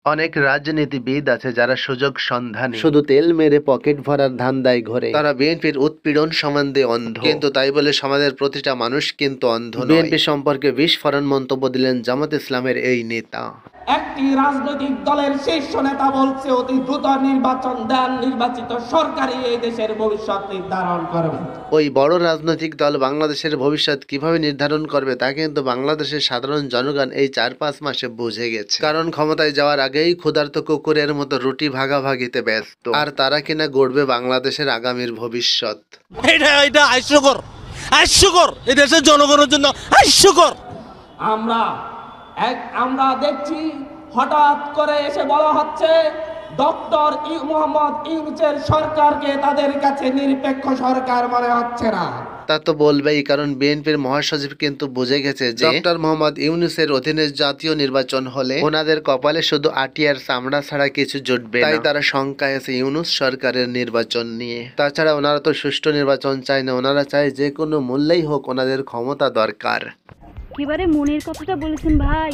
অনেক রাজনীতিবিদ আছে যারা সুযোগ সন্ধানী, শুধু তেল মেরে পকেট ভরার ধান্দায় ঘোরে। তারা বিএনপির উৎপীড়ন সম্বন্ধে অন্ধ, কিন্তু তাই বলে সমাজের প্রতিটা মানুষ কিন্তু অন্ধ নয়। বিএনপি সম্পর্কে বিস্ফোরণ মন্তব্য দিলেন জামাত ইসলামের এই নেতা। একটি রাজনৈতিক দলের শীর্ষ নেতা বলছে অতি দ্রুত নির্বাচন দেন, নির্বাচিত সরকারই এই দেশের ভবিষ্যৎ নির্ধারণ করবে। ওই বড় রাজনৈতিক দল বাংলাদেশের ভবিষ্যৎ কিভাবে নির্ধারণ করবে তা কিন্তু বাংলাদেশের সাধারণ জনগণ এই ৪-৫ মাসে বুঝে গেছে। কারণ ক্ষমতায় যাওয়ার আগেই ক্ষুধার্ত কুকুরের মতো রুটি ভাগাভাগিতে ব্যস্ত, আর তারা কিনা গড়বে বাংলাদেশের আগামীর ভবিষ্যৎ। এটা হাস্যকর, এই দেশের জনগণের জন্য হাস্যকর। আমরা দেখছি হঠাৎ করে এসে বলা হচ্ছে ডক্টর মোহাম্মদ ইউনূসের সরকারকে তাদের কাছে নিরপেক্ষ সরকার মনে হচ্ছে না। তা তো বলবেই, কারণ বিএনপির মহাসচিব কিন্তু বুঝে গেছে যে ডক্টর মোহাম্মদ ইউনূসের অধীনে জাতীয় নির্বাচন হলে ওনাদের কপালে শুধু আটিয়ার চামড়া ছাড়া কিছু জুটবে না। তাই তারা শঙ্কায় আছে ইউনূস সরকারের নির্বাচন নিয়ে। তাছাড়া ওনারা তো সুষ্ঠু নির্বাচন চায় না, ওনারা চায় যে কোনো মূল্যেই হোক ওনাদের ক্ষমতা দরকার। একেবারে মনের কথাটা বলেছেন ভাই।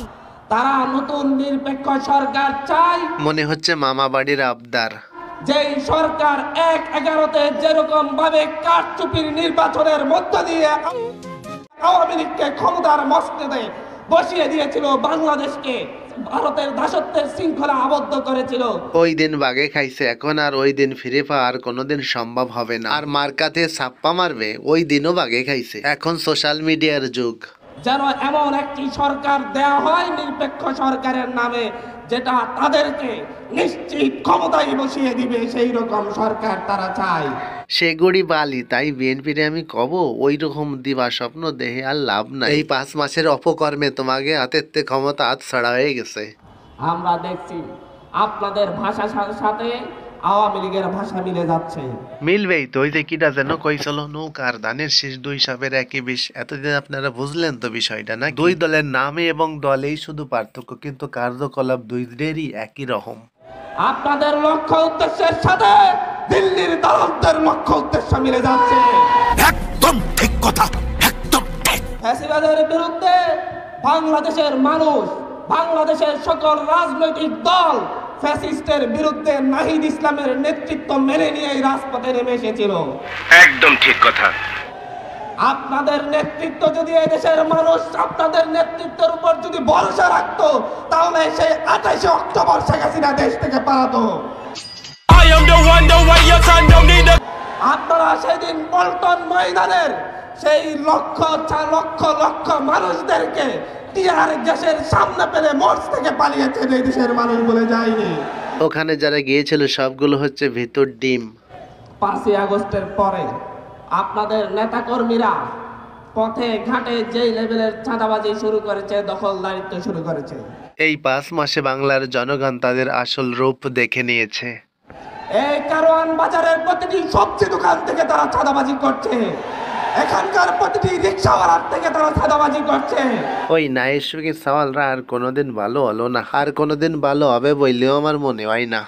তারা নতুন নিরপেক্ষ সরকার চায়, মনে হচ্ছে মামা বাড়ির আবদার। যেই সরকার ১/১১-তে যেরকম ভাবে কারচুপির নির্বাচনের মধ্য দিয়ে আওয়ামী লীগকে ক্ষমতার মসনদে বসিয়ে দিয়েছিল, বাংলাদেশকে ভারতের দাসত্বের শৃঙ্খলা আবদ্ধ করেছিল। ওই দিন বাগে খাইছে, এখন আর ওই দিন ফিরে পাওয়া আর কোনোদিন সম্ভব হবে না। আর মার্কাতে ছাপ্পা মারবে, ওই দিনও বাগে খাইছে। এখন সোশ্যাল মিডিয়ার যুগ। যেন এমন একটি সরকার দেয়া হয় নিরপেক্ষ সরকারের নামে, যেটা তাদেরকে নিশ্চিত ক্ষমতায় বসিয়ে দিবে, সেই রকম সরকার তারা চায়। সেগুড়ি বালি, তাই বিএনপিরে আমি কব ওই রকম দিবা স্বপ্ন দেহে আর লাভ নাই। এই ৫ মাসের অপকর্মে তোমাকে হাতের ক্ষমতা হাত ছাড়া হয়ে গেছে। আমরা দেখছি আপনাদের ভাষার সাথে আওয়ামী লীগের ভাষা মিলে যাচ্ছে। মিলবেই তো, ওই যে কিটা যেন কইছিল, নৌকার ধানের শীষ দুই সাপের একই বিষ। এতদিন আপনারা বুঝলেন তো বিষয়টা না? দুই দলের নামে এবং দলেই শুধু পার্থক্য, কিন্তু কার্যকলাপ দুইদেরই একই রকম। আপনাদের লক্ষ্য উদ্দেশ্যের সাথে দিল্লির দালালদের লক্ষ্য উদ্দেশ্য মিলে যাচ্ছে। একদম ঠিক কথা, একদম ঠিক। ফ্যাসিবাদের বিরুদ্ধে বাংলাদেশের মানুষ, বাংলাদেশের সকল রাজনৈতিক দল ফ্যাসিস্টের বিরুদ্ধে নাহিদ ইসলামের নেতৃত্ব মেনে নিয়ে রাজপথে নেমে এসেছিল। একদম ঠিক কথা। আপনাদের নেতৃত্ব যদি এই দেশের মানুষ আপনাদের নেতৃত্বের উপর যদি ভরসা রাখতো, তাহলে সেই ২৮ অক্টোবর শেখ হাসিনা দেশ থেকে পালাতো। আপনারা সেদিন পল্টন ময়দানের সেই লক্ষ লক্ষ মানুষদেরকে টিয়ার গ্যাসের সামনে পেলে মঞ্চ থেকে পালিয়েছেন এই দেশের মানুষ বলে যায়নি। ওখানে যারা গিয়েছিল সবগুলো হচ্ছে ভিতর ডিম। ৫ই আগস্টের পরে আপনাদের নেতাকর্মীরা পথে ঘাটে যেই লেভেলের চাঁদাবাজি শুরু করেছে, দখলদারিত্ব শুরু করেছে, এই ৫ মাসে বাংলার জনগণ তাদের আসল রূপ দেখে নিয়েছে। এই কারওয়ান বাজারের প্রতিটি সবজি দোকান থেকে তারা চাঁদাবাজি করছে, এখানকার প্রতিটি রিক্সাওয়ালার থেকে তারা চাঁদাবাজি করছে। ওই নাইসুকি সওয়ালরা আর কোনোদিন ভালো হলো না, আর কোনোদিন ভালো হবে বললেও আমার মনে হয় না।